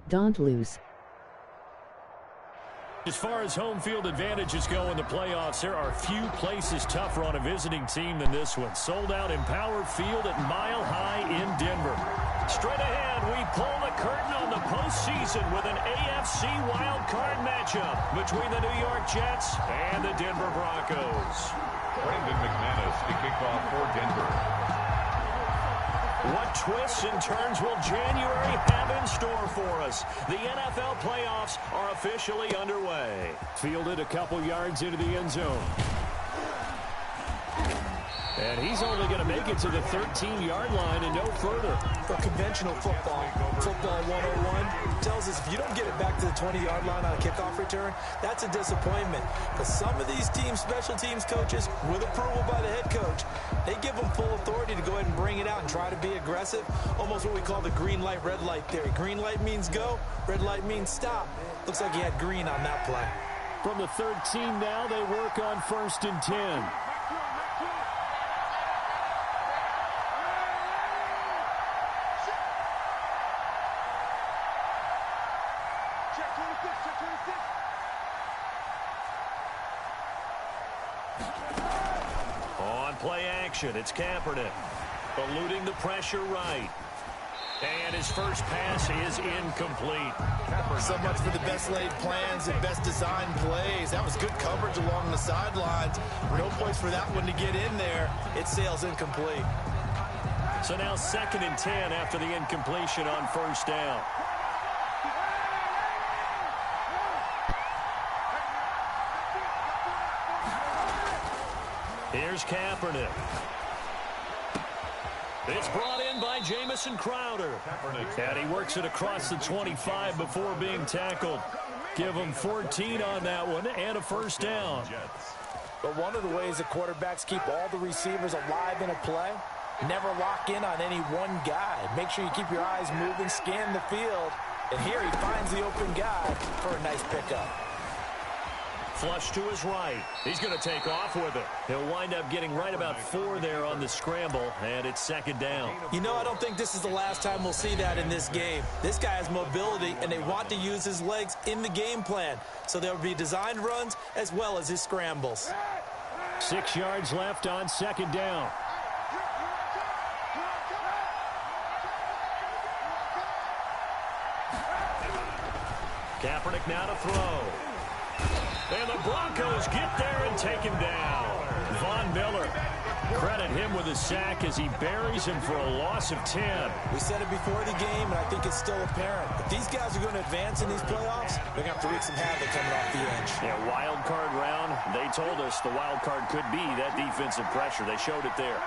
Don't lose. As far as home field advantages go in the playoffs, there are few places tougher on a visiting team than this one. Sold out Empower Field at Mile High in Denver. Straight ahead, we pull the curtain on the postseason with an AFC wildcard matchup between the New York Jets and the Denver Broncos. Brandon McManus to kick off for Denver. What twists and turns will January have in store for us? The NFL playoffs are officially underway. Fielded a couple yards into the end zone. And he's only going to make it to the 13-yard line and no further. For conventional football 101 tells us if you don't get it back to the 20-yard line on a kickoff return, that's a disappointment. But some of these teams, special teams coaches, with approval by the head coach, they give them full authority to go ahead and bring it out and try to be aggressive. Almost what we call the green light, red light theory. Green light means go, red light means stop. Looks like he had green on that play. From the 13 now, they work on 1st and 10. Play action. It's Kaepernick. Eluding the pressure right. And his first pass is incomplete. So much for the best laid plans and best designed plays. That was good coverage along the sidelines. No place for that one to get in there. It sails incomplete. So now 2nd and 10 after the incompletion on 1st down. Here's Kaepernick. It's brought in by Jamison Crowder. And he works it across the 25 before being tackled. Give him 14 on that one and a 1st down. But one of the ways that quarterbacks keep all the receivers alive in a play, never lock in on any one guy. Make sure you keep your eyes moving, scan the field. And here he finds the open guy for a nice pickup. Flush to his right. He's going to take off with it. He'll wind up getting right about 4 there on the scramble, and it's 2nd down. You know, I don't think this is the last time we'll see that in this game. This guy has mobility, and they want to use his legs in the game plan. So there will be designed runs as well as his scrambles. 6 yards left on 2nd down. Kaepernick now to throw. And the Broncos get there and take him down. Von Miller, credit him with a sack as he buries him for a loss of 10. We said it before the game, and I think it's still apparent. If these guys are going to advance in these playoffs, they're going to have to wreak some havoc coming off the edge. Yeah, wild card round. They told us the wild card could be that defensive pressure. They showed it there.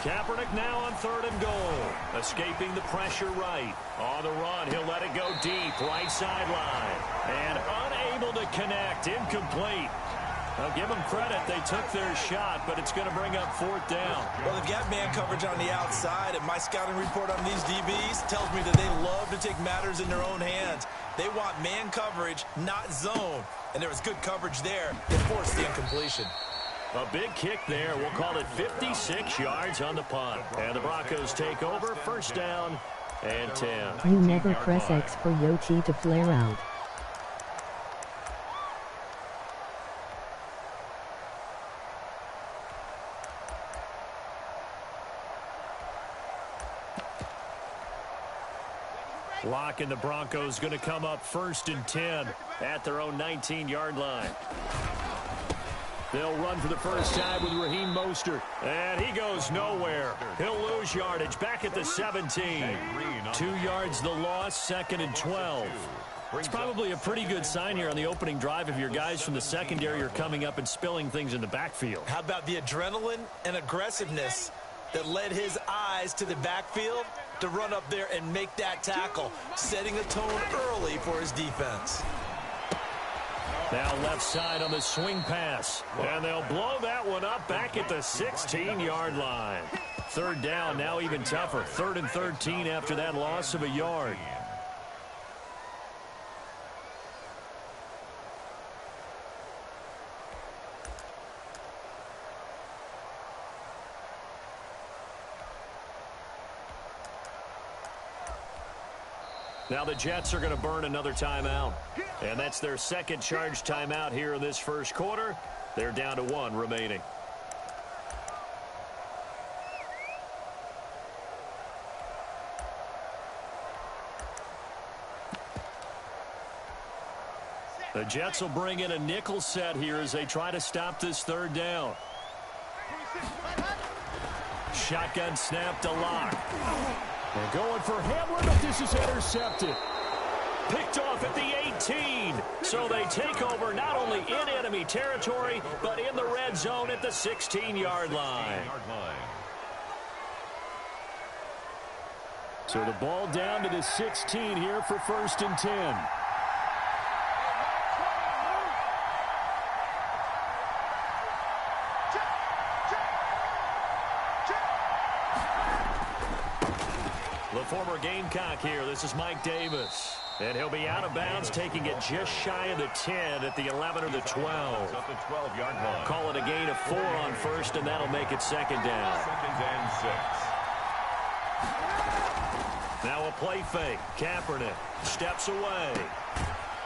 Kaepernick now on 3rd and goal. Escaping the pressure right. On the run, he'll let it go deep. Right sideline. And unable to connect. Incomplete. I'll give them credit. They took their shot, but it's going to bring up 4th down. Well, they've got man coverage on the outside, and my scouting report on these DBs tells me that they love to take matters in their own hands. They want man coverage, not zone. And there was good coverage there that forced the incompletion. A big kick there. We'll call it 56 yards on the punt. And the Broncos take over. 1st down and 10. You never press X for Yoshi to flare out. Lock and the Broncos going to come up 1st and 10 at their own 19-yard line. They'll run for the first time with Raheem Mostert. And he goes nowhere. He'll lose yardage back at the 17. 2 yards the loss, 2nd and 12. It's probably a pretty good sign here on the opening drive if your guys from the secondary are coming up and spilling things in the backfield. How about the adrenaline and aggressiveness that led his eyes to the backfield to run up there and make that tackle, setting a tone early for his defense. Now left side on the swing pass. And they'll blow that one up back at the 16-yard line. 3rd down, now even tougher. 3rd and 13 after that loss of a yard. Now the Jets are going to burn another timeout. And that's their second charge timeout here in this first quarter. They're down to 1 remaining. The Jets will bring in a nickel set here as they try to stop this third down. Shotgun snap to Lock. They're going for Hamler, but this is intercepted. Picked off at the 18. So they take over not only in enemy territory, but in the red zone at the 16-yard line. So the ball down to the 16 here for 1st and 10. The former Gamecock here. This is Mike Davis. And he'll be out of bounds, taking it just shy of the 10 at the 11 or the 12. Up the 12-yard line. Call it a gain of 4 on 1st, and that'll make it 2nd down. 2nd and 6. Now a play fake. Kaepernick steps away.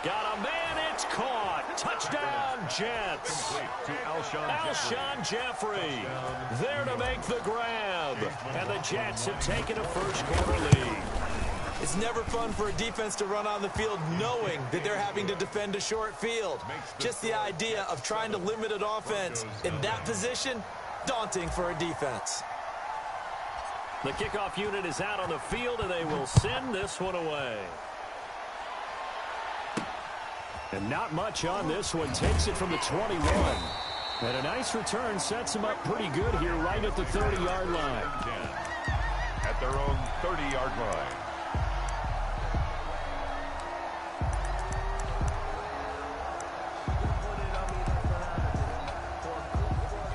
Got a man. It's caught. Touchdown, Jets. To Alshon Jeffrey there to make the grab. And the Jets have taken a first quarter lead. It's never fun for a defense to run on the field knowing that they're having to defend a short field. Just the idea of trying to limit an offense in that position, daunting for a defense. The kickoff unit is out on the field, and they will send this one away. And not much on this one. Takes it from the 21. And a nice return sets them up pretty good here right at the 30-yard line. At their own 30-yard line.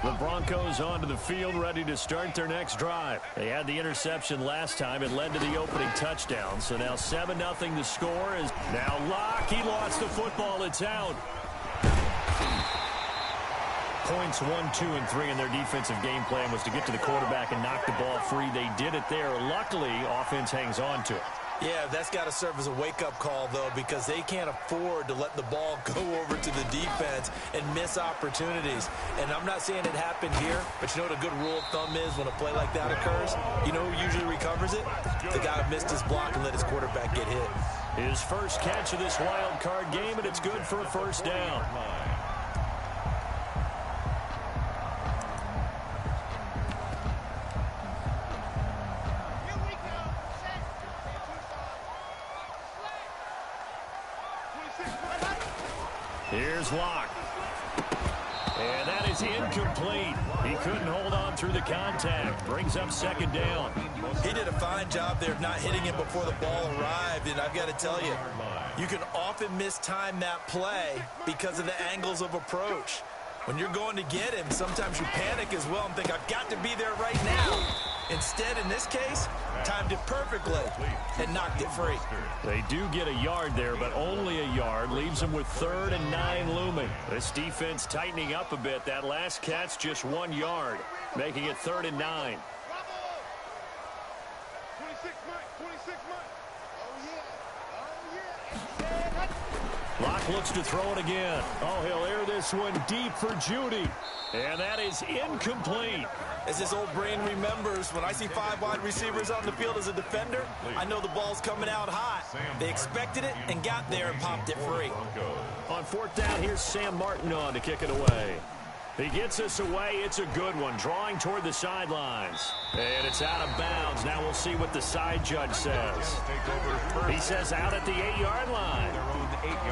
The Broncos onto the field, ready to start their next drive. They had the interception last time. It led to the opening touchdown. So now 7-0 the score. Is now Locke. He lost the football. It's out. Points 1, 2, and 3 in their defensive game plan was to get to the quarterback and knock the ball free. They did it there. Luckily, offense hangs on to it. Yeah, that's got to serve as a wake-up call, though, because they can't afford to let the ball go over to the defense and miss opportunities. And I'm not saying it happened here, but you know what a good rule of thumb is when a play like that occurs? You know who usually recovers it? The guy who missed his block and let his quarterback get hit. His first catch of this wild card game, and it's good for a first down. Here's Locke. And that is incomplete. He couldn't hold on through the contact. Brings up 2nd down. He did a fine job there of not hitting him before the ball arrived. And I've got to tell you, you can often mistime that play because of the angles of approach. When you're going to get him, sometimes you panic as well and think, I've got to be there right now. Instead, in this case, timed it perfectly and knocked it free. They do get a yard there, but only a yard. Leaves them with 3rd and 9 looming. This defense tightening up a bit. That last catch just 1 yard, making it 3rd and 9. Locke looks to throw it again. Oh, he'll air this one deep for Judy. And that is incomplete. As his old brain remembers, when I see 5 wide receivers on the field as a defender, I know the ball's coming out hot. They expected it and got there and popped it free. On 4th down, here's Sam Martin on to kick it away. He gets us away. It's a good one. Drawing toward the sidelines. And it's out of bounds. Now we'll see what the side judge says. He says out at the 8-yard line.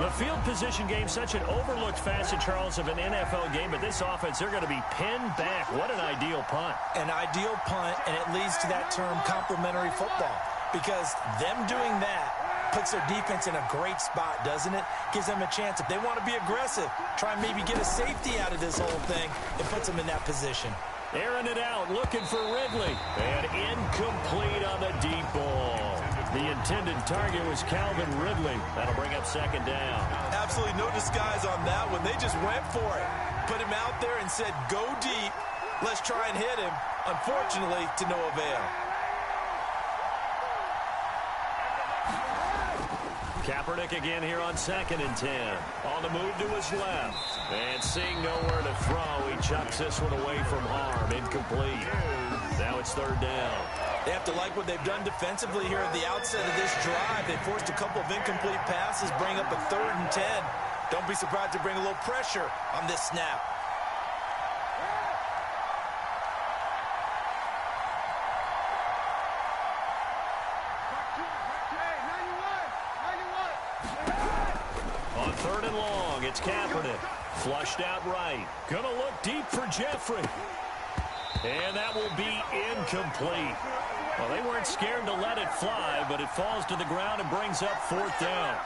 The field position game, such an overlooked facet, Charles, of an NFL game, but this offense, they're going to be pinned back. What an ideal punt. An ideal punt, and it leads to that term complementary football, because them doing that puts their defense in a great spot, doesn't it? Gives them a chance. If they want to be aggressive, try and maybe get a safety out of this whole thing, it puts them in that position. Airing it out, looking for Ridley. And incomplete on the deep ball. The intended target was Calvin Ridley. That'll bring up 2nd down. Absolutely no disguise on that one. They just went for it. Put him out there and said, go deep. Let's try and hit him. Unfortunately, to no avail. Kaepernick again here on 2nd and 10. On the move to his left. And seeing nowhere to throw, he chucks this one away from harm. Incomplete. Now it's 3rd down. They have to like what they've done defensively here at the outset of this drive. They forced a couple of incomplete passes, bring up a 3rd and 10. Don't be surprised to bring a little pressure on this snap. On 3rd and long, it's Kaepernick. Flushed out right. Gonna look deep for Jeffrey. And that will be incomplete. Well, they weren't scared to let it fly, but it falls to the ground and brings up 4th down.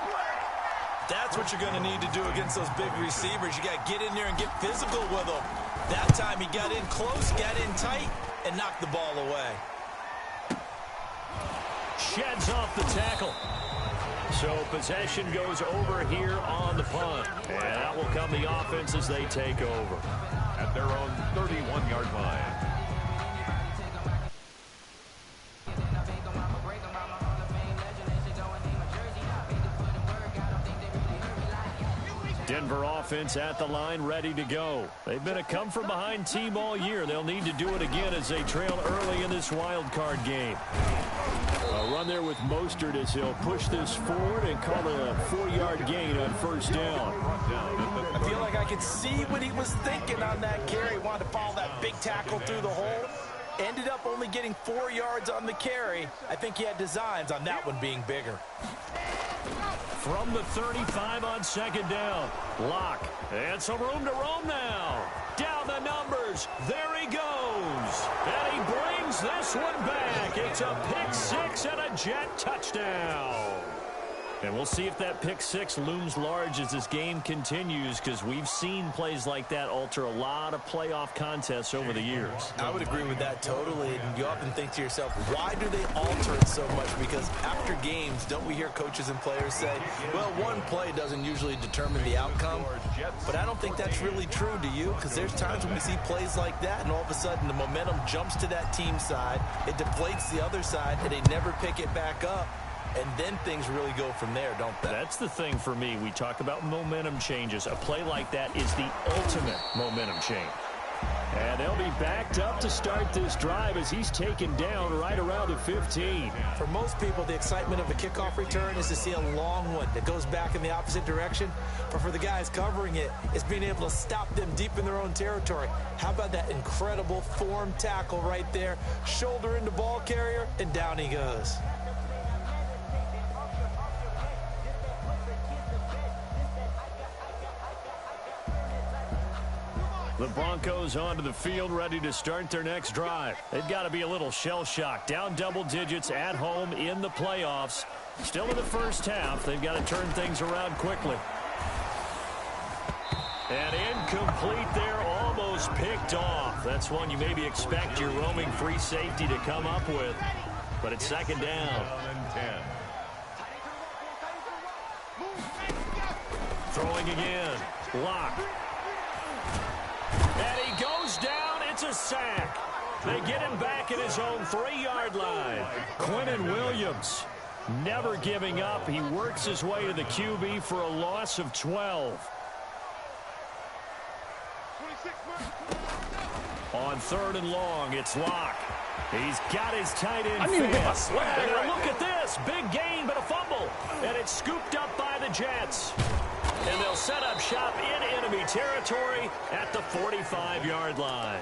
That's what you're going to need to do against those big receivers. You got to get in there and get physical with them. That time he got in close, got in tight, and knocked the ball away. Sheds off the tackle. So possession goes over here on the punt. And out will come the offense as they take over. At their own 31-yard line. Denver offense at the line, ready to go. They've been a come-from-behind team all year. They'll need to do it again as they trail early in this wild card game. A run there with Mostert as he'll push this forward and call it a 4-yard gain on 1st down. I feel like I could see what he was thinking on that carry. Wanted to follow that big tackle through the hole. Ended up only getting 4 yards on the carry. I think he had designs on that one being bigger. From the 35 on 2nd down. Lock. And some room to roam now. Down the numbers. There he goes. And he brings this one back. It's a pick 6 and a Jet touchdown. And we'll see if that pick 6 looms large as this game continues, because we've seen plays like that alter a lot of playoff contests over the years. I would agree with that totally. And you often think to yourself, why do they alter it so much? Because after games, don't we hear coaches and players say, well, one play doesn't usually determine the outcome. But I don't think that's really true, do you? Because there's times when we see plays like that, and all of a sudden the momentum jumps to that team side. It deflates the other side, and they never pick it back up. And then things really go from there, don't they? That's the thing for me. We talk about momentum changes. A play like that is the ultimate momentum change. And they'll be backed up to start this drive as he's taken down right around the 15. For most people, the excitement of a kickoff return is to see a long one that goes back in the opposite direction. But for the guys covering it, it's being able to stop them deep in their own territory. How about that incredible form tackle right there? Shoulder into ball carrier, and down he goes. The Broncos onto the field, ready to start their next drive. They've got to be a little shell-shocked. Down double digits at home in the playoffs. Still in the first half. They've got to turn things around quickly. And incomplete there, almost picked off. That's one you maybe expect your roaming free safety to come up with. But it's 2nd down. Throwing again. Lock. And he goes down. It's a sack. They get him back at his own 3-yard line. Quinnen Williams never giving up. He works his way to the QB for a loss of 12. On 3rd and long, it's Lock. He's got his tight end fast. And look at this. Big gain, but a fumble. And it's scooped up by the Jets. And they'll set up shop in enemy territory at the 45-yard line.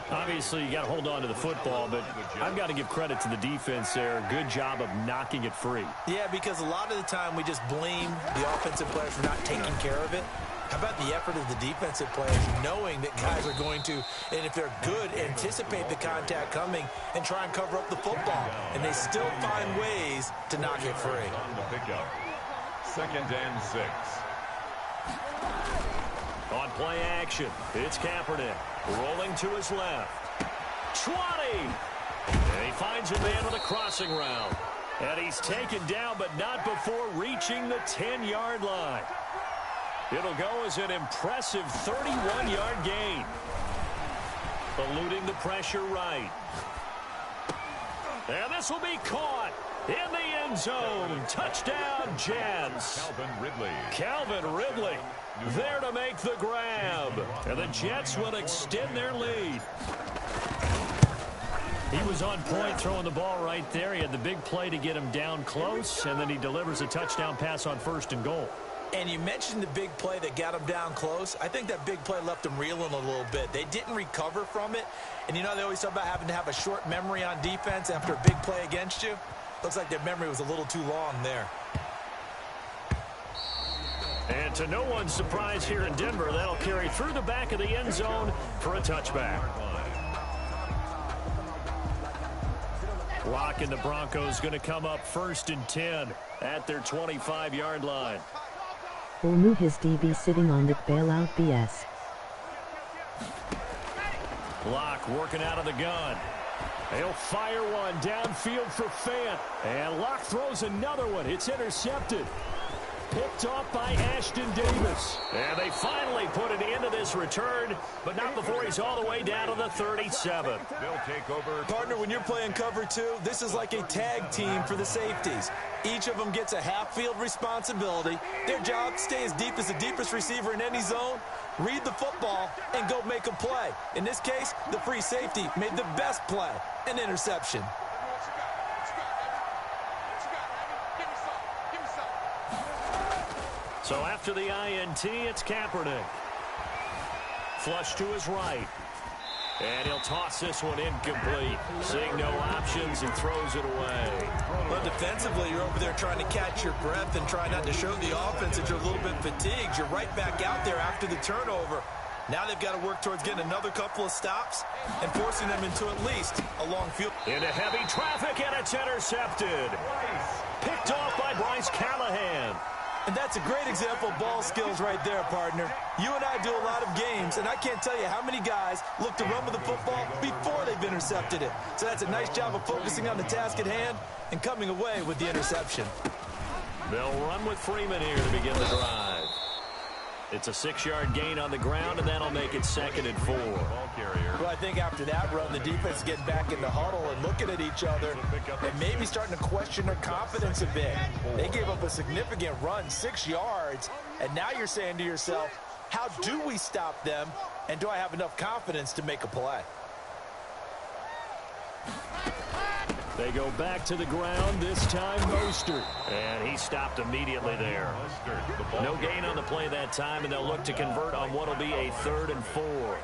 Obviously, you got to hold on to the football, but I've got to give credit to the defense there. Good job of knocking it free. Yeah, because a lot of the time we just blame the offensive players for not taking care of it. How about the effort of the defensive players, knowing that guys are going to, and if they're good, anticipate the contact coming and try and cover up the football. And they still find ways to knock it free. On the pickup. 2nd and 6. On play action, it's Kaepernick rolling to his left. 20! And he finds a man on the crossing route. And he's taken down, but not before reaching the 10-yard line. It'll go as an impressive 31-yard gain. Eluding the pressure right. And this will be caught in the end end zone. Touchdown, Jets. Calvin Ridley there to make the grab. And the Jets will extend their lead. He was on point throwing the ball right there. He had the big play to get him down close, and then he delivers a touchdown pass on 1st and goal. And you mentioned the big play that got him down close. I think that big play left him reeling a little bit. They didn't recover from it. And you know they always talk about having to have a short memory on defense after a big play against you. Looks like their memory was a little too long there. And to no one's surprise here in Denver, that'll carry through the back of the end zone for a touchback. Clock and the Broncos going to come up 1st and 10 at their 25-yard line. Olmu his DB sitting on the bailout BS. Locke working out of the gun. He'll fire one downfield for Fant. And Locke throws another one. It's intercepted. Picked off by Ashton Davis. And they finally put an end to this return, but not before he's all the way down to the 37. They'll take over. Partner, when you're playing cover 2, this is like a tag team for the safeties. Each of them gets a half-field responsibility. Their job, stay as deep as the deepest receiver in any zone, read the football, and go make a play. In this case, the free safety made the best play, an interception. So after the INT, it's Kaepernick. Flush to his right. And he'll toss this one incomplete. Seeing no options and throws it away. Well, defensively, you're over there trying to catch your breath and try not to show the offense that you're a little bit fatigued. You're right back out there after the turnover. Now they've got to work towards getting another couple of stops and forcing them into at least a long field. Into heavy traffic, and it's intercepted. Picked off by Bryce Callahan. And that's a great example of ball skills right there, partner. You and I do a lot of games, and I can't tell you how many guys look to run with the football before they've intercepted it. So that's a nice job of focusing on the task at hand and coming away with the interception. They'll run with Freeman here to begin the drive. It's a 6-yard gain on the ground, and that'll make it 2nd and 4. Well, I think after that run, the defense is getting back in the huddle and looking at each other and maybe starting to question their confidence a bit. They gave up a significant run, 6 yards, and now you're saying to yourself, how do we stop them, and do I have enough confidence to make a play? They go back to the ground, this time Mostert. And he stopped immediately there. No gain on the play that time, and they'll look to convert on what will be a 3rd and 4.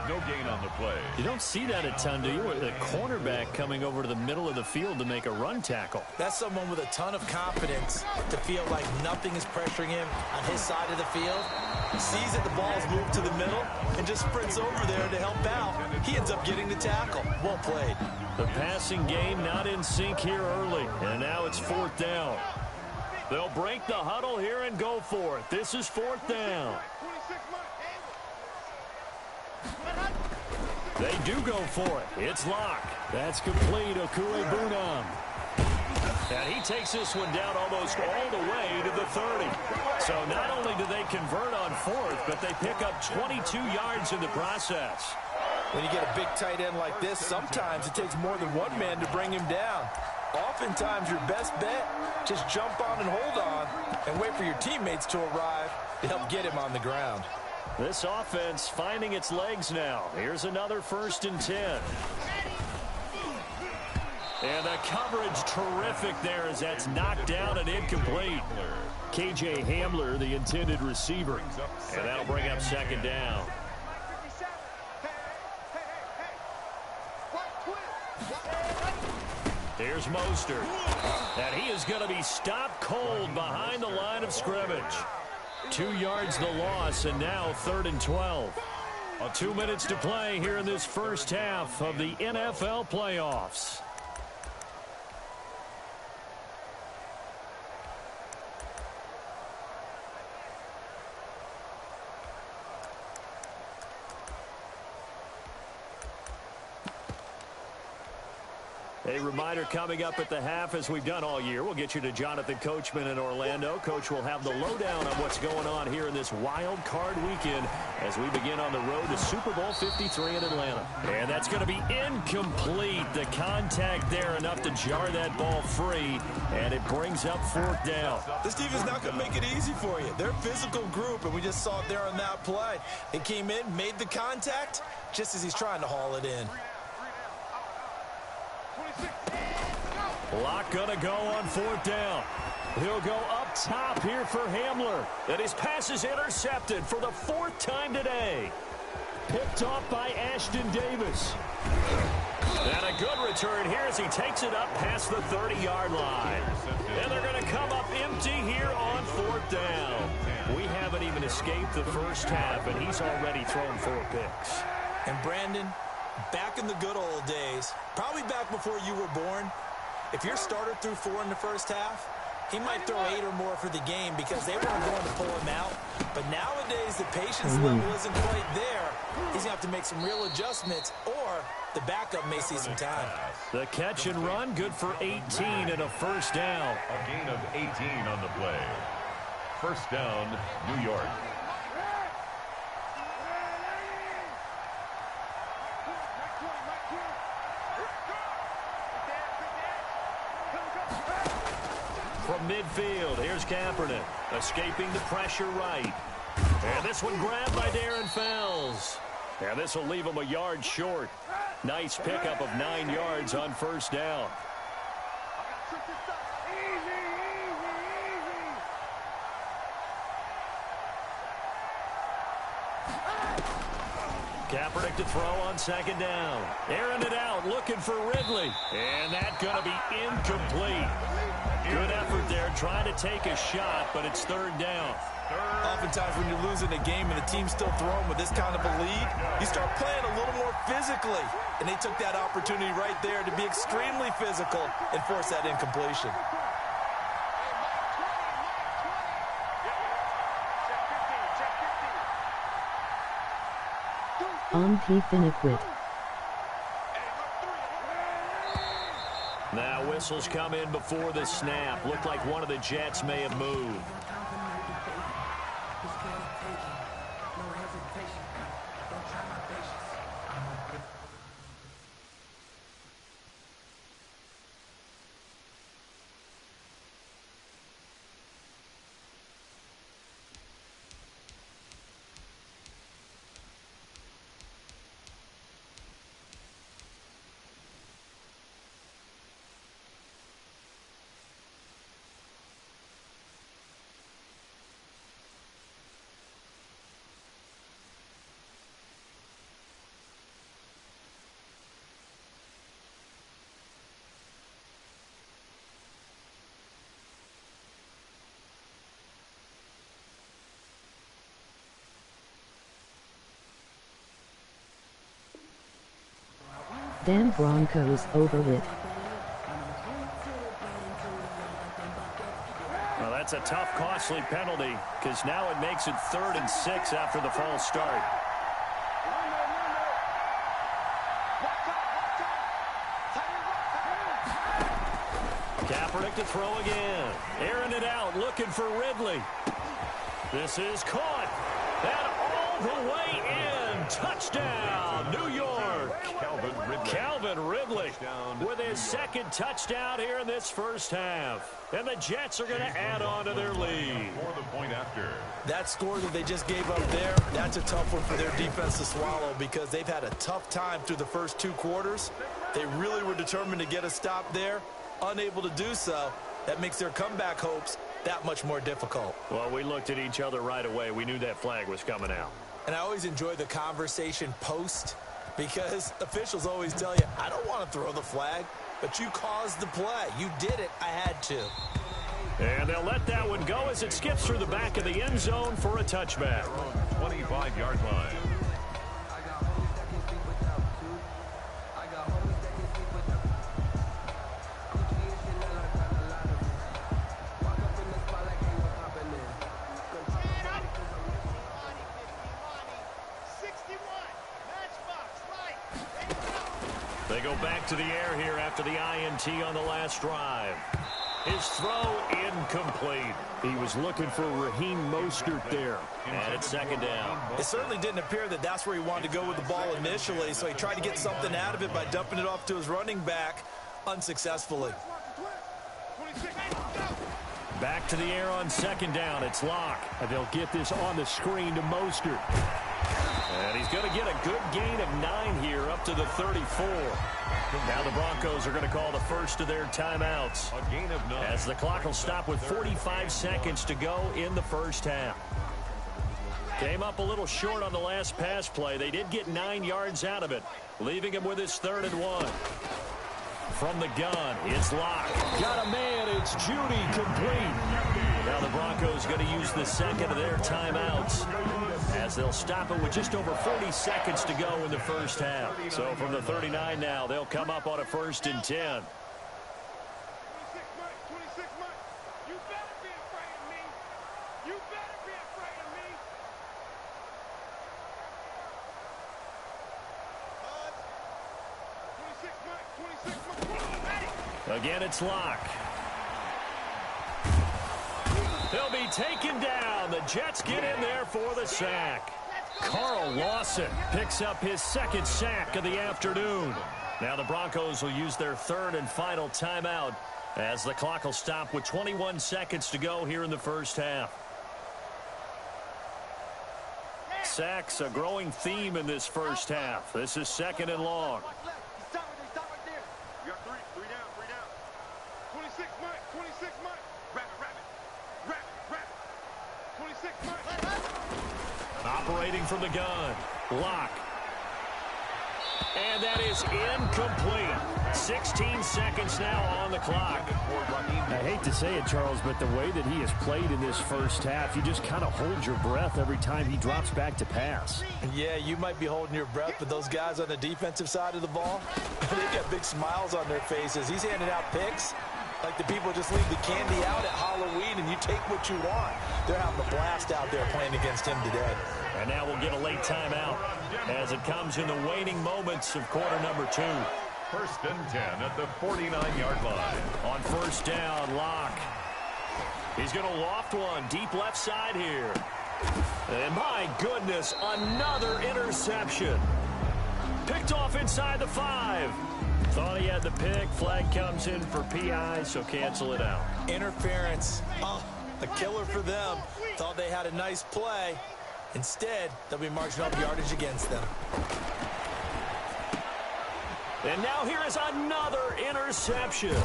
No gain on the play. You don't see that a ton, do you? The cornerback coming over to the middle of the field to make a run tackle. That's someone with a ton of confidence to feel like nothing is pressuring him on his side of the field. He sees that the ball's moved to the middle and just sprints over there to help out. He ends up getting the tackle. Well played. The passing game not in sync here early, and now it's 4th down. They'll break the huddle here and go for it. This is 4th down. They do go for it. It's Locke. That's complete. Okuebunam. And he takes this one down almost all the way to the 30. So not only do they convert on 4th, but they pick up 22 yards in the process. When you get a big tight end like this, sometimes it takes more than one man to bring him down. Oftentimes, your best bet, just jump on and hold on and wait for your teammates to arrive to help get him on the ground. This offense finding its legs now. Here's another 1st and 10. And the coverage terrific there as that's knocked down and incomplete. KJ Hamler, the intended receiver. And that'll bring up 2nd down. Here's Mostert. And he is going to be stopped cold behind the line of scrimmage. 2 yards the loss, and now 3rd and 12. 2 minutes to play here in this first half of the NFL playoffs. A reminder coming up at the half, as we've done all year. We'll get you to Jonathan Coachman in Orlando. Coach will have the lowdown on what's going on here in this wild card weekend as we begin on the road to Super Bowl 53 in Atlanta. And that's going to be incomplete. The contact there enough to jar that ball free, and it brings up 4th down. This defense not going to make it easy for you. They're a physical group, and we just saw it there on that play. They came in, made the contact, just as he's trying to haul it in. Lock gonna go on 4th down. He'll go up top here for Hamler. And his pass is intercepted for the 4th time today. Picked off by Ashton Davis. And a good return here as he takes it up past the 30-yard line. And they're going to come up empty here on 4th down. We haven't even escaped the first half, and he's already thrown 4 picks. And Brandon, back in the good old days, probably back before you were born, if your starter threw 4 in the first half, he might throw 8 or more for the game because they weren't going to pull him out. But nowadays, the patience level isn't quite there. He's going to have to make some real adjustments, or the backup may see some time. The catch and run, good for 18 and a 1st down. A gain of 18 on the play. 1st down, New York. From midfield, here's Kaepernick, escaping the pressure right. And this one grabbed by Darren Fells. And this will leave him a yard short. Nice pickup of 9 yards on 1st down. Kaepernick to throw on 2nd down. Airing it out, looking for Ridley. And that's going to be incomplete. Good effort there, trying to take a shot, but it's 3rd down. Oftentimes when you're losing a game and the team's still throwing with this kind of a lead, you start playing a little more physically. And they took that opportunity right there to be extremely physical and force that incompletion. On P. Finnequit. Now whistles come in before the snap. Looked like one of the Jets may have moved. Damn Broncos over with. Well, that's a tough, costly penalty because now it makes it 3rd and 6 after the false start. Kaepernick to throw again. Airing it out, looking for Ridley. This is caught. And all the way in. Touchdown, New York. Calvin Ridley with his 2nd touchdown here in this first half. And the Jets are going to add on to their lead. For the point after. That score that they just gave up there, that's a tough one for their defense to swallow because they've had a tough time through the first 2 quarters. They really were determined to get a stop there. Unable to do so, that makes their comeback hopes that much more difficult. Well, we looked at each other right away. We knew that flag was coming out. And I always enjoy the conversation post because officials always tell you, I don't want to throw the flag, but you caused the play. You did it. I had to. And they'll let that one go as it skips through the back of the end zone for a touchback. 25-yard line. They go back to the air here after the INT on the last drive. His throw incomplete. He was looking for Raheem Mostert there. And it's second down. It certainly didn't appear that that's where he wanted to go with the ball initially, so he tried to get something out of it by dumping it off to his running back unsuccessfully. Back to the air on second down. It's Locke. And they'll get this on the screen to Mostert. And he's going to get a good gain of 9 here up to the 34. Now the Broncos are going to call the first of their timeouts. A gain of 9. As the clock will stop with 45 seconds to go in the first half. Came up a little short on the last pass play. They did get 9 yards out of it, leaving him with his 3rd and 1. From the gun, it's Locke. Got a man, it's Judy, complete. Now the Broncos going to use the second of their timeouts, as they'll stop it with just over 40 seconds to go in the first half. So from the 39 now, they'll come up on a 1st and 10. Again, it's Locke. He'll be taken down. The Jets get in there for the sack. Carl Lawson picks up his 2nd sack of the afternoon. Now the Broncos will use their 3rd and final timeout, as the clock will stop with 21 seconds to go here in the first half. Sacks a growing theme in this first half. This is 2nd and long. Operating from the gun, Locke. And that is incomplete. 16 seconds now on the clock. I hate to say it, Charles, but the way that he has played in this first half, you just kind of hold your breath every time he drops back to pass. Yeah, you might be holding your breath, but those guys on the defensive side of the ball, they've got big smiles on their faces. He's handing out picks like the people just leave the candy out at Halloween and you take what you want. They're having a blast out there playing against him today. And now we'll get a late timeout as it comes in the waning moments of quarter number 2. 1st and 10 at the 49-yard line. On 1st down, Locke. He's going to loft one deep left side here. And my goodness, another interception. Picked off inside the 5. Thought he had the pick. Flag comes in for PI, so cancel it out. Interference. Oh, a killer for them. Thought they had a nice play. Instead, they'll be marching up yardage against them. And now here is another interception.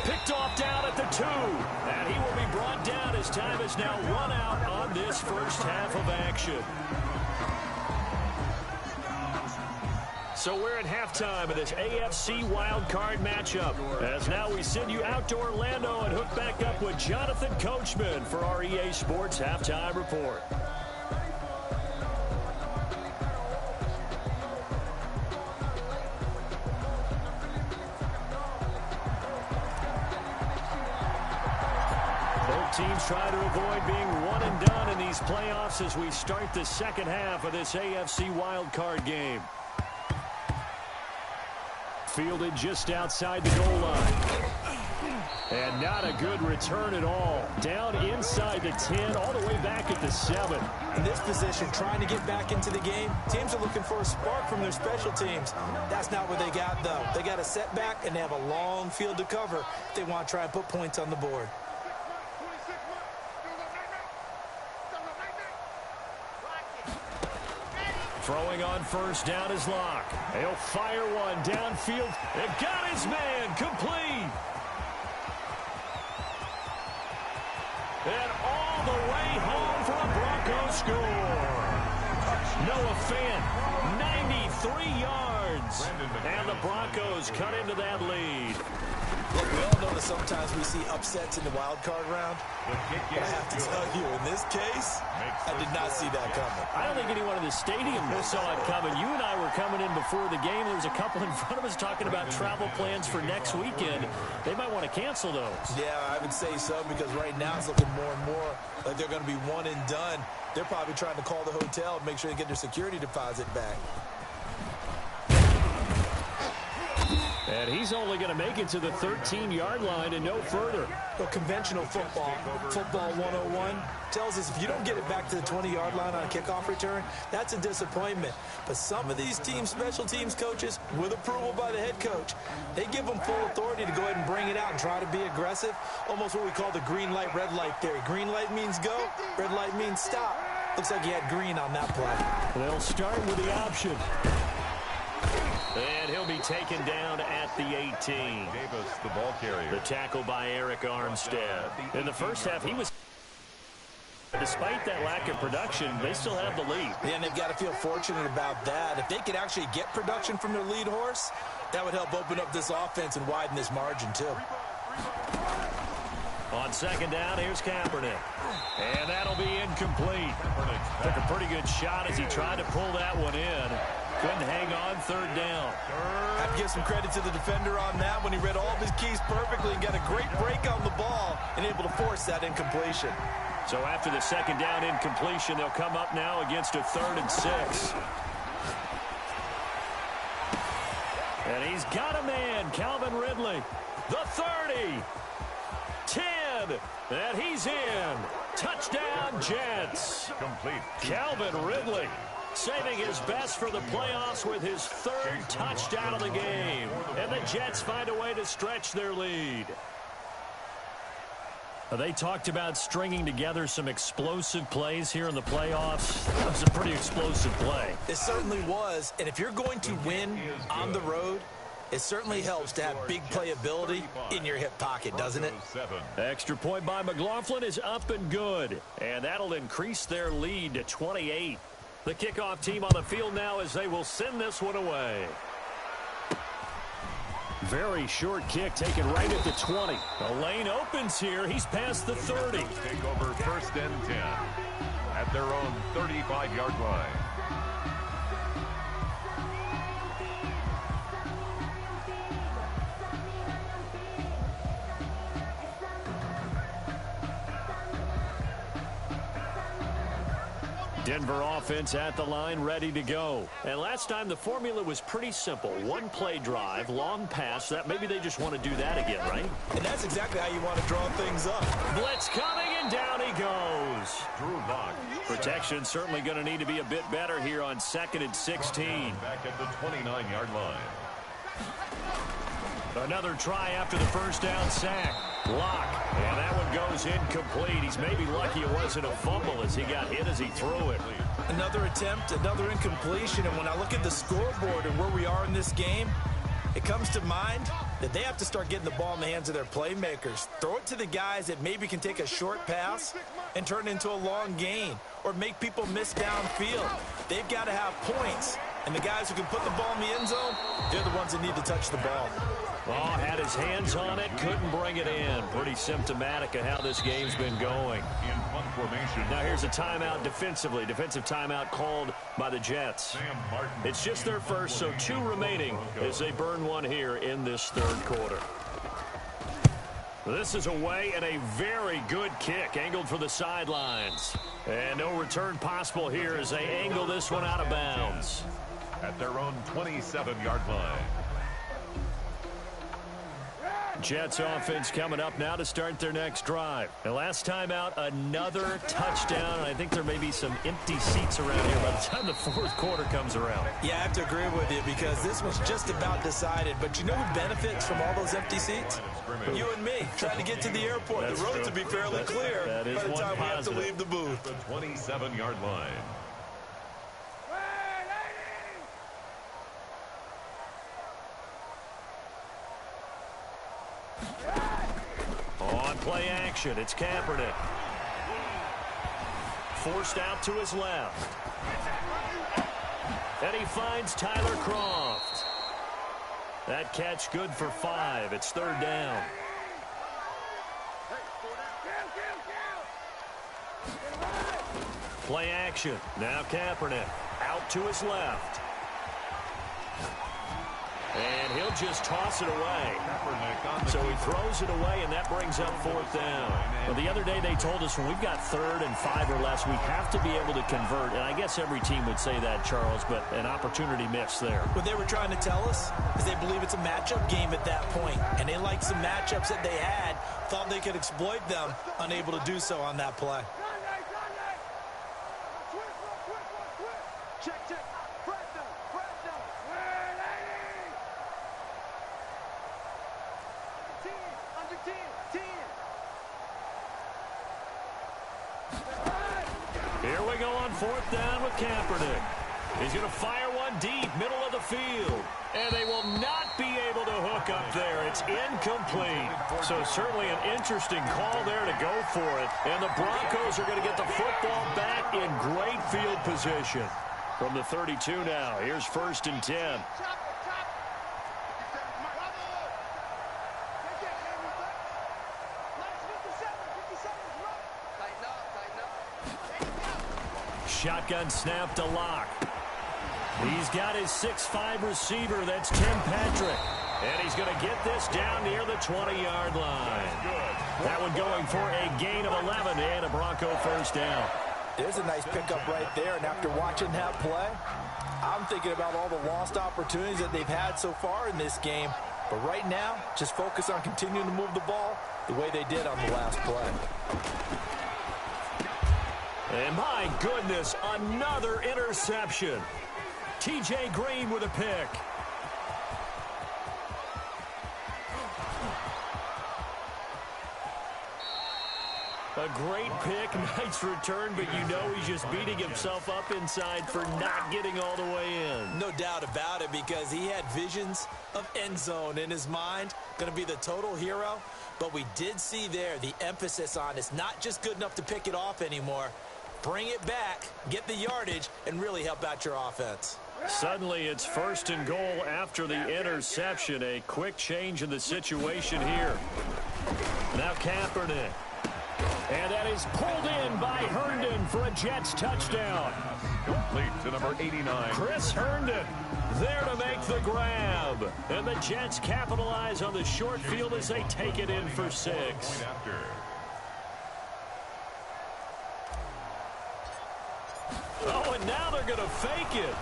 Picked off down at the 2. And he will be brought down as time is now run out on this first half of action. So we're at halftime of this AFC wildcard matchup. As now we send you out to Orlando and hook back up with Jonathan Coachman for our EA Sports Halftime Report. Both teams try to avoid being one and done in these playoffs as we start the second half of this AFC wildcard game. Fielded just outside the goal line. And not a good return at all. Down inside the 10, all the way back at the 7. In this position, trying to get back into the game, teams are looking for a spark from their special teams. That's not what they got, though. They got a setback, and they have a long field to cover if they want to try and put points on the board. Throwing on 1st down is Locke. He'll fire one downfield. They've got his man complete. And all the way home for a Broncos score. Noah Fant, 93 yards. And the Broncos cut into that lead. Look, we all know that sometimes we see upsets in the wild card round. But I have to tell you, in this case, I did not see that coming. I don't think anyone in the stadium saw it coming. You and I were coming in before the game. There was a couple in front of us talking about travel plans for next weekend. They might want to cancel those. Yeah, I would say so, because right now it's looking more and more like they're going to be one and done. They're probably trying to call the hotel and make sure they get their security deposit back. And he's only going to make it to the 13-yard line and no further. Well, conventional football 101, tells us if you don't get it back to the 20-yard line on a kickoff return, that's a disappointment. But some of these special teams coaches, with approval by the head coach, they give them full authority to go ahead and bring it out and try to be aggressive, almost what we call the green light, red light theory. Green light means go, red light means stop. Looks like he had green on that play. They'll start with the option. And he'll be taken down at the 18. Davis, the ball carrier. The tackle by Eric Armstead. In the first half, he was... Despite that lack of production, they still have the lead. Yeah, and they've got to feel fortunate about that. If they could actually get production from their lead horse, that would help open up this offense and widen this margin, too. On second down, here's Kaepernick. And that'll be incomplete. Took a pretty good shot as he tried to pull that one in. Couldn't hang on third down. I have to give some credit to the defender on that when he read all of his keys perfectly and got a great break on the ball and able to force that incompletion. So after the second down incompletion, they'll come up now against a 3rd and 6. And he's got a man, Calvin Ridley. The 30. 10. And he's in. Touchdown, Jets. Complete. Calvin Ridley saving his best for the playoffs with his 3rd touchdown of the game. And the Jets find a way to stretch their lead. They talked about stringing together some explosive plays here in the playoffs. That was a pretty explosive play. It certainly was. And if you're going to win on the road, it certainly helps to have big playability in your hip pocket, doesn't it? Extra point by McLaughlin is up and good. And that'll increase their lead to 28. The kickoff team on the field now as they will send this one away. Very short kick taken right at the 20. The lane opens here. He's past the 30. Take over 1st and 10 at their own 35-yard line. Denver offense at the line, ready to go. And last time the formula was pretty simple. One play drive, long pass. That maybe they just want to do that again, right? And that's exactly how you want to draw things up. Blitz coming, and down he goes. Drew Lock. Protection certainly going to need to be a bit better here on 2nd and 16. Back at the 29-yard line. Another try after the first down sack. Lock. And that one goes incomplete. He's maybe lucky it wasn't a fumble as he got hit as he threw it. Another attempt, another incompletion. And when I look at the scoreboard and where we are in this game, it comes to mind that they have to start getting the ball in the hands of their playmakers. Throw it to the guys that maybe can take a short pass and turn it into a long gain or make people miss downfield. They've got to have points. And the guys who can put the ball in the end zone, they're the ones that need to touch the ball. Oh, had his hands on it, couldn't bring it in. Pretty symptomatic of how this game's been going. In punt formation. Now here's a timeout defensively. Defensive timeout called by the Jets. It's just their first, so 2 remaining as they burn one here in this 3rd quarter. This is away and a very good kick, angled for the sidelines. And no return possible here as they angle this one out of bounds. At their own 27-yard line. Jets offense coming up now to start their next drive. The last time out, another touchdown. And I think there may be some empty seats around here by the time the 4th quarter comes around. Yeah, I have to agree with you because this was just about decided. But you know who benefits from all those empty seats? You and me, trying to get to the airport. That's the roads true. will be fairly clear That is by the one time we have to positive. leave the booth. The 27-yard line. On play action, it's Kaepernick. Forced out to his left. And he finds Tyler Croft. That catch good for 5. It's 3rd down. Play action. Now Kaepernick out to his left. And he'll just toss it away. So he throws it away, and that brings up 4th down. Well, the other day they told us when we've got 3rd and 5 or less, we have to be able to convert. And I guess every team would say that, Charles, but an opportunity missed there. What they were trying to tell us is they believe it's a matchup game at that point. And they liked some matchups that they had, thought they could exploit them, unable to do so on that play. Here we go on 4th down with Kaepernick. He's going to fire one deep, middle of the field. And they will not be able to hook up there. It's incomplete. So certainly an interesting call there to go for it. And the Broncos are going to get the football back in great field position. From the 32 now, here's 1st and 10. Shotgun snap to Locke. He's got his 6'5" receiver. That's Tim Patrick. And he's going to get this down near the 20-yard line. That one going for a gain of 11 and a Bronco 1st down. There's a nice pickup right there. And after watching that play, I'm thinking about all the lost opportunities that they've had so far in this game. But right now, just focus on continuing to move the ball the way they did on the last play. And my goodness, another interception. T.J. Green with a pick. A great pick, nice return, but you know he's just beating himself up inside for not getting all the way in. No doubt about it, because he had visions of end zone in his mind. Going to be the total hero. But we did see there the emphasis on it's not just good enough to pick it off anymore. Bring it back, get the yardage, and really help out your offense. Suddenly it's 1st and goal after the interception. A quick change in the situation here. Now Kaepernick. And that is pulled in by Herndon for a Jets touchdown. Complete to number 89. Chris Herndon there to make the grab. And the Jets capitalize on the short field as they take it in for 6. Oh, and now they're going to fake it.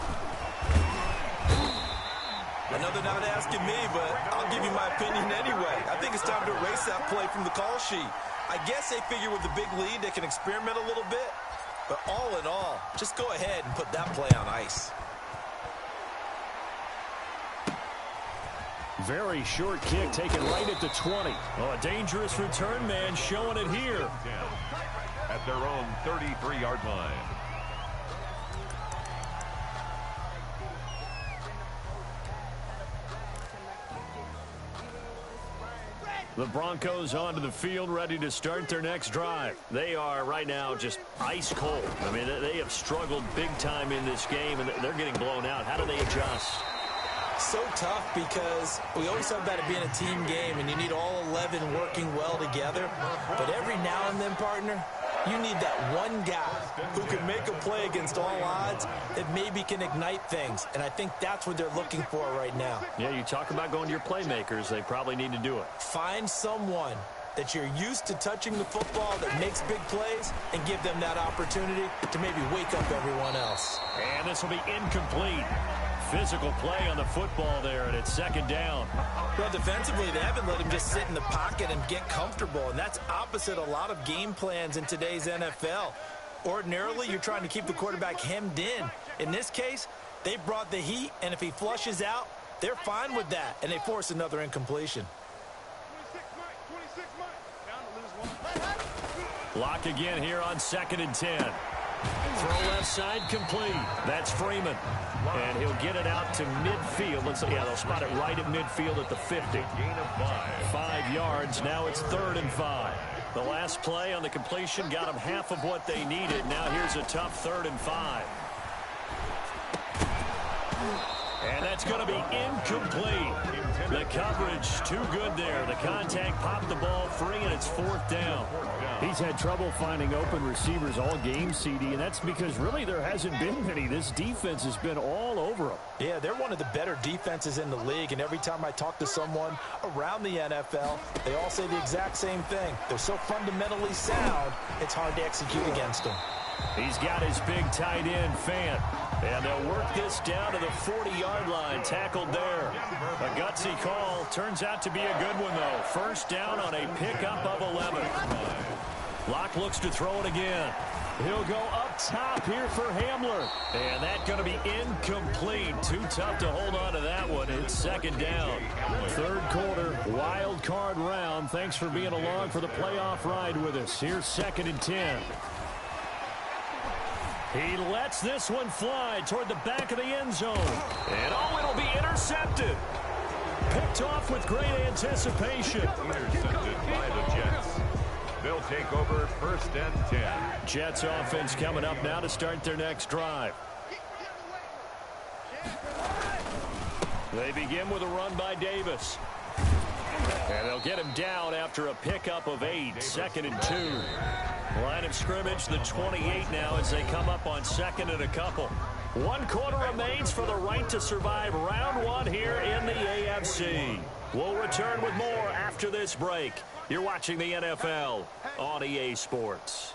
I know they're not asking me, but I'll give you my opinion anyway. I think it's time to erase that play from the call sheet. I guess they figure with the big lead they can experiment a little bit. But all in all, just go ahead and put that play on ice. Very short kick taken right at the 20. Oh, a dangerous return man showing it here. At their own 33-yard line. The Broncos onto the field, ready to start their next drive. They are right now just ice cold. I mean, they have struggled big time in this game, and they're getting blown out. How do they adjust? So tough, because we always talk about it being a team game, and you need all 11 working well together. But every now and then, partner, you need that one guy who can make a play against all odds that maybe can ignite things. And I think that's what they're looking for right now. Yeah, you talk about going to your playmakers. They probably need to do it. Find someone that you're used to touching the football that makes big plays and give them that opportunity to maybe wake up everyone else. And this will be incomplete. Physical play on the football there, and it's 2nd down. Well, defensively, they haven't let him just sit in the pocket and get comfortable, and that's opposite a lot of game plans in today's NFL. Ordinarily, you're trying to keep the quarterback hemmed in. In this case, they brought the heat, and if he flushes out, they're fine with that, and they force another incompletion. Lock again here on 2nd and 10. Throw left side complete. That's Freeman. And he'll get it out to midfield. Let's see. Yeah, they'll spot it right at midfield at the 50. Gain of 5. 5 yards. Now it's 3rd and 5. The last play on the completion got them half of what they needed. Now here's a tough 3rd and 5. And that's going to be incomplete. The coverage too good there. The contact popped the ball free, and it's 4th down. He's had trouble finding open receivers all game, CD, and that's because really there hasn't been many. This defense has been all over him. Yeah, they're one of the better defenses in the league, and every time I talk to someone around the NFL, they all say the exact same thing. They're so fundamentally sound, it's hard to execute against them. He's got his big tight end, Fant. And they'll work this down to the 40-yard line. Tackled there. A gutsy call. Turns out to be a good one, though. First down on a pickup of 11. Locke looks to throw it again. He'll go up top here for Hamler. And that's going to be incomplete. Too tough to hold on to that one. It's second down. Third quarter, wild card round. Thanks for being along for the playoff ride with us. Here's 2nd and 10. He lets this one fly toward the back of the end zone. And oh, it'll be intercepted. Picked off with great anticipation. Intercepted by the Jets. They'll take over 1st and 10. Jets offense coming up now to start their next drive. They begin with a run by Davis. And they'll get him down after a pickup of 8. 2nd and 2. Line of scrimmage, the 28 now as they come up on 2nd and a couple. 1 quarter remains for the right to survive round 1 here in the AFC. We'll return with more after this break. You're watching the NFL on EA Sports.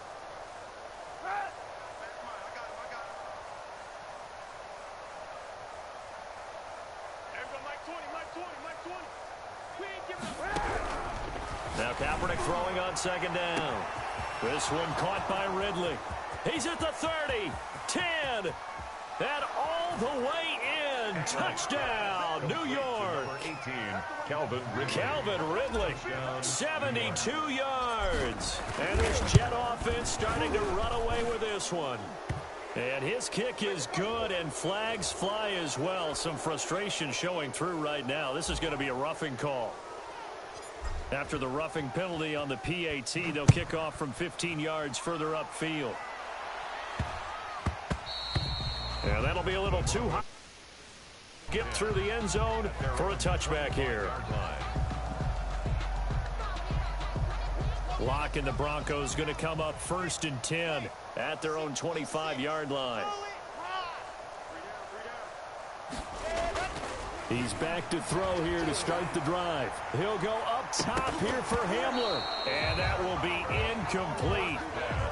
Now Kaepernick throwing on 2nd down. This one caught by Ridley. He's at the 30, 10, and all the way in. Touchdown, New York. Number 18, Calvin Ridley. Calvin Ridley, 72 yards. And this Jet offense starting to run away with this one. And his kick is good, and flags fly as well. Some frustration showing through right now. This is going to be a roughing call. After the roughing penalty on the PAT, they'll kick off from 15 yards further upfield. And that'll be a little too high. Get through the end zone for a touchback here. Locke and the Broncos going to come up 1st and 10 at their own 25-yard line. He's back to throw here to start the drive. He'll go up top here for Hamler. And that will be incomplete.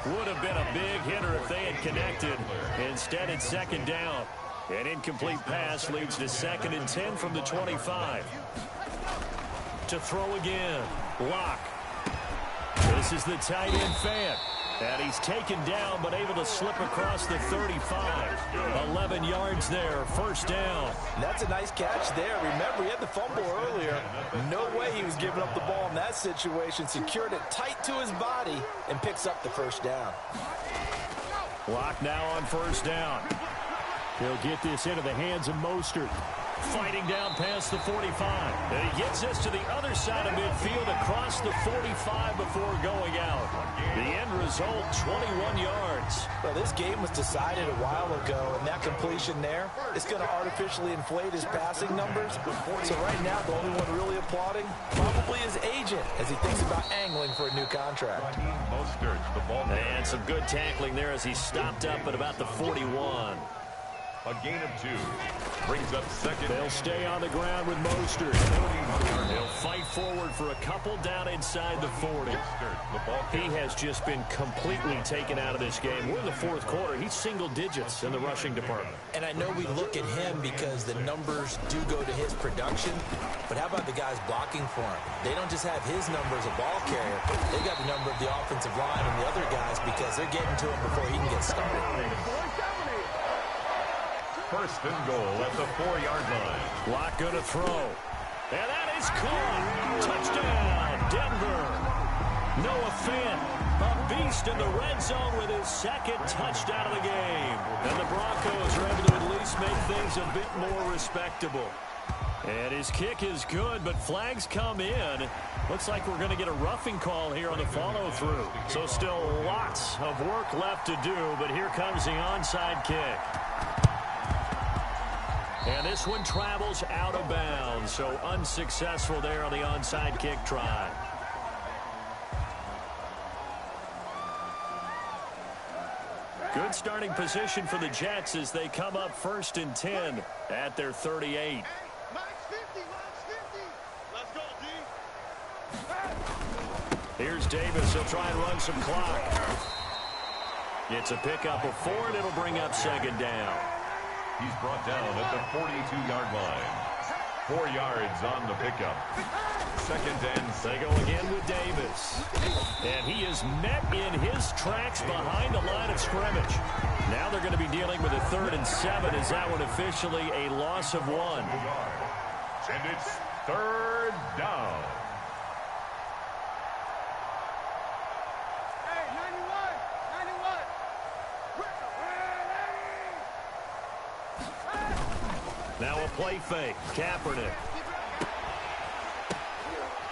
Would have been a big hitter if they had connected. Instead, it's 2nd down. An incomplete pass leads to 2nd and 10 from the 25. To throw again. Locke. This is the tight end Fant. And he's taken down, but able to slip across the 35. 11 yards there, 1st down. That's a nice catch there. Remember, he had the fumble earlier. No way he was giving up the ball in that situation. Secured it tight to his body and picks up the 1st down. Locke now on 1st down. He'll get this into the hands of Mostert. Fighting down past the 45. And he gets this to the other side of midfield across the 45 before going out. The end result, 21 yards. Well, this game was decided a while ago, and that completion there is going to artificially inflate his passing numbers. So right now, the only one really applauding probably his agent as he thinks about angling for a new contract. And some good tackling there as he stopped up at about the 41. A gain of 2. Brings up 2nd. They'll stay on the ground with Mostert. He'll fight forward for a couple down inside the 40. He has just been completely taken out of this game. We're in the 4th quarter. He's single digits in the rushing department. And I know we look at him because the numbers do go to his production. But how about the guys blocking for him? They don't just have his number as a ball carrier. They got the number of the offensive line and the other guys because they're getting to him before he can get started. 1st and goal at the 4-yard line. Locke going to throw. And that is caught. Touchdown, Denver. Noah Fant, a beast in the red zone with his 2nd touchdown of the game. And the Broncos are able to at least make things a bit more respectable. And his kick is good, but flags come in. Looks like we're going to get a roughing call here on the follow-through. So still lots of work left to do, but here comes the onside kick. And this one travels out of bounds, so unsuccessful there on the onside kick try. Good starting position for the Jets as they come up 1st and 10 at their 38. Here's Davis. He'll try and run some clock. It's a pickup of 4, and it'll bring up 2nd down. He's brought down at the 42-yard line. 4 yards on the pickup. 2nd and 6. They go again with Davis. And he is met in his tracks behind the line of scrimmage. Now they're going to be dealing with a 3rd and 7. Is that one officially a loss of 1? And it's 3rd down. Now a play fake. Kaepernick.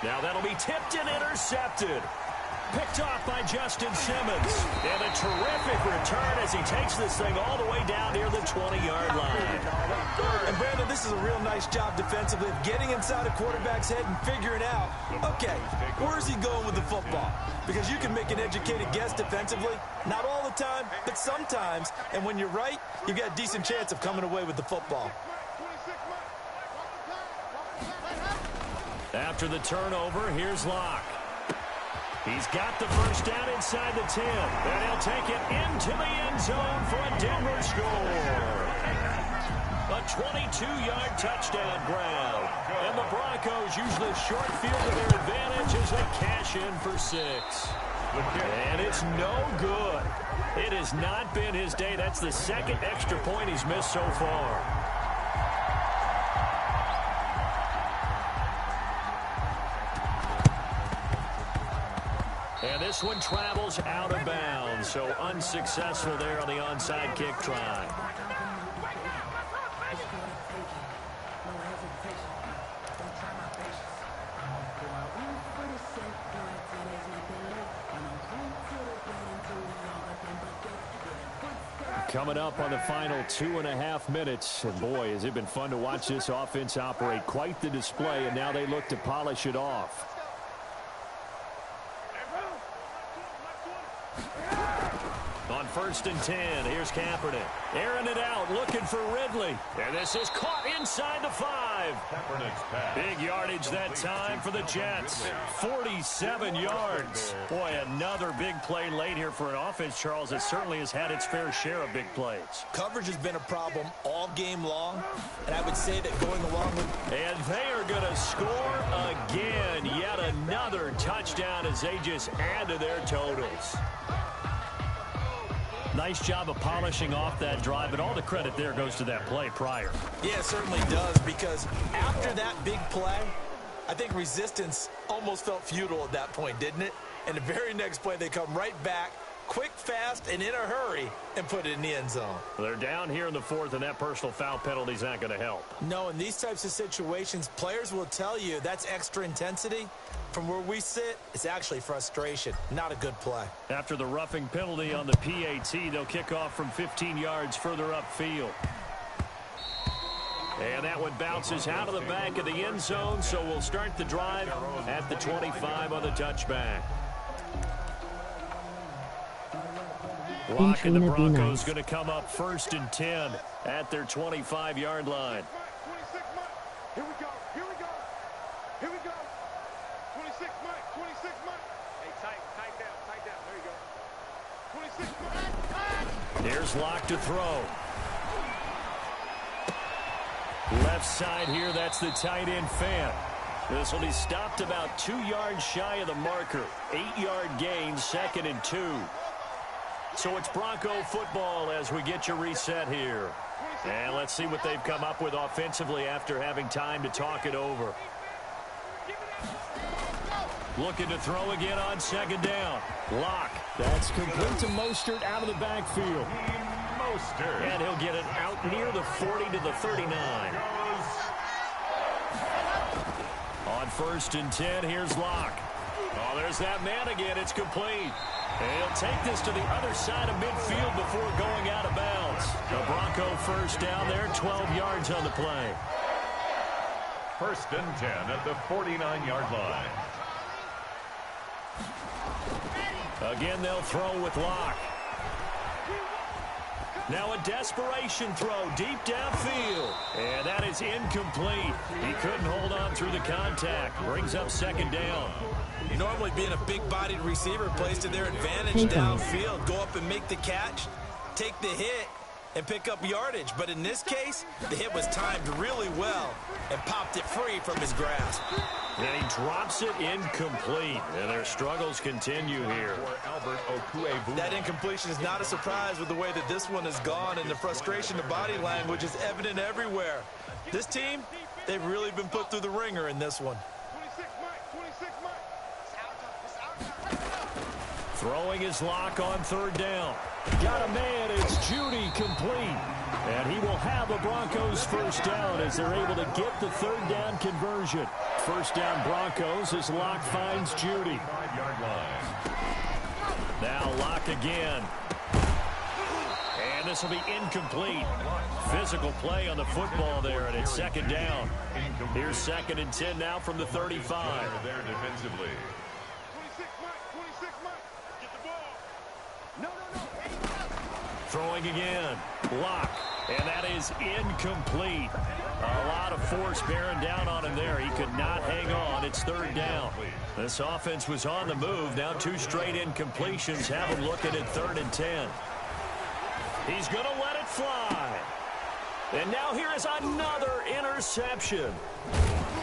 Now that'll be tipped and intercepted. Picked off by Justin Simmons. And a terrific return as he takes this thing all the way down near the 20-yard line. And Brandon, this is a real nice job defensively of getting inside a quarterback's head and figuring out, okay, where's he going with the football? Because you can make an educated guess defensively. Not all the time, but sometimes. And when you're right, you've got a decent chance of coming away with the football. After the turnover, here's Locke. He's got the first down inside the 10. And he'll take it into the end zone for a Denver score. A 22-yard touchdown grab. And the Broncos use the short field to their advantage as they cash in for 6. And it's no good. It has not been his day. That's the 2nd extra point he's missed so far. And this one travels out of bounds, so unsuccessful there on the onside kick try. Coming up on the final 2.5 minutes, and boy, has it been fun to watch this offense operate. Quite the display, and now they look to polish it off. On 1st and 10, here's Kaepernick. Airing it out, looking for Ridley. And this is caught inside the 5. Kaepernick's pass. Big yardage that time for the Jets. 47 yards. Boy, another big play late here for an offense, Charles, that certainly has had its fair share of big plays. Coverage has been a problem all game long, and I would say that going along with... And they are going to score again. Yet another touchdown as they just add to their totals. Nice job of polishing off that drive, but all the credit there goes to that play prior. Yeah, it certainly does, because after that big play, I think resistance almost felt futile at that point, didn't it? And the very next play, they come right back, quick, fast, and in a hurry, and put it in the end zone. They're down here in the 4th, and that personal foul penalty is not going to help. No, in these types of situations, players will tell you that's extra intensity. From where we sit, it's actually frustration. Not a good play. After the roughing penalty on the PAT, they'll kick off from 15 yards further upfield. And that one bounces out of the back of the end zone, so we'll start the drive at the 25 on the touchback. Locke and the Broncos going to come up 1st and 10 at their 25-yard line. Here we go. Here we go. Here we go. 26 Mike. 26 Mike. Hey, tight down. There you go. 26 Mike. Here's Locke to throw. Left side here, that's the tight end Fant. This will be stopped about 2 yards shy of the marker. 8-yard gain, 2nd and 2. So it's Bronco football as we get your reset here. And let's see what they've come up with offensively after having time to talk it over. Looking to throw again on 2nd down. Locke. That's complete to Mostert out of the backfield. Mostert. And he'll get it out near the 40 to the 39. On 1st and 10, here's Locke. Oh, there's that man again. It's complete. And he'll take this to the other side of midfield before going out of bounds. The Bronco first down there, 12 yards on the play. 1st and 10 at the 49-yard line. Again, they'll throw with Locke. Now a desperation throw deep downfield. And that is incomplete. He couldn't hold on through the contact. Brings up second down. Normally being a big-bodied receiver plays to their advantage downfield. Go up and make the catch, take the hit, and pick up yardage. But in this case, the hit was timed really well and popped it free from his grasp. And he drops it incomplete. And their struggles continue here. That incompletion is not a surprise with the way that this one has gone, and the frustration, the body language is evident everywhere. This team, they've really been put through the ringer in this one. Throwing his lock on third down. Got a man. It's Judy complete. And he will have the Broncos first down as they're able to get the third down conversion. First down Broncos as Lock finds Judy. 5-yard line. Now Lock again. And this will be incomplete. Physical play on the football there, and it's second down. Here's 2nd and 10 now from the 35. There defensively. Throwing again. Lock. And that is incomplete. A lot of force bearing down on him there. He could not hang on. It's third down. This offense was on the move. Now 2 straight incompletions have him looking at 3rd and 10. He's going to let it fly. And now here is another interception.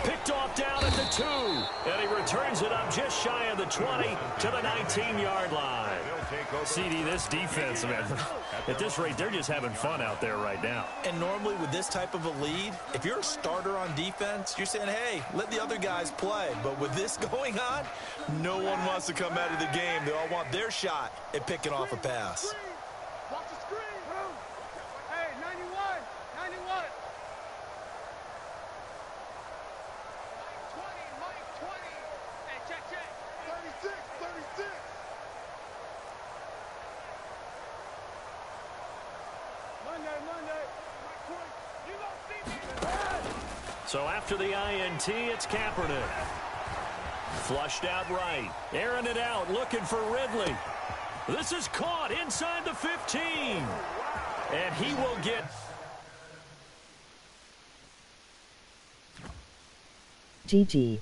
Picked off down at the 2. And he returns it up just shy of the 20 to the 19-yard line. CD, this defense, man, at this rate, they're just having fun out there right now. And normally with this type of a lead, if you're a starter on defense, you're saying, hey, let the other guys play. But with this going on, no one wants to come out of the game. They all want their shot at picking off a pass. Watch the screen. Hey, 91. 91. 20, Mike 20. Hey, check. 36. Monday. You don't see me. So after the INT, it's Kaepernick. Flushed out right. Airing it out, looking for Ridley. This is caught inside the 15. And he will get... GG.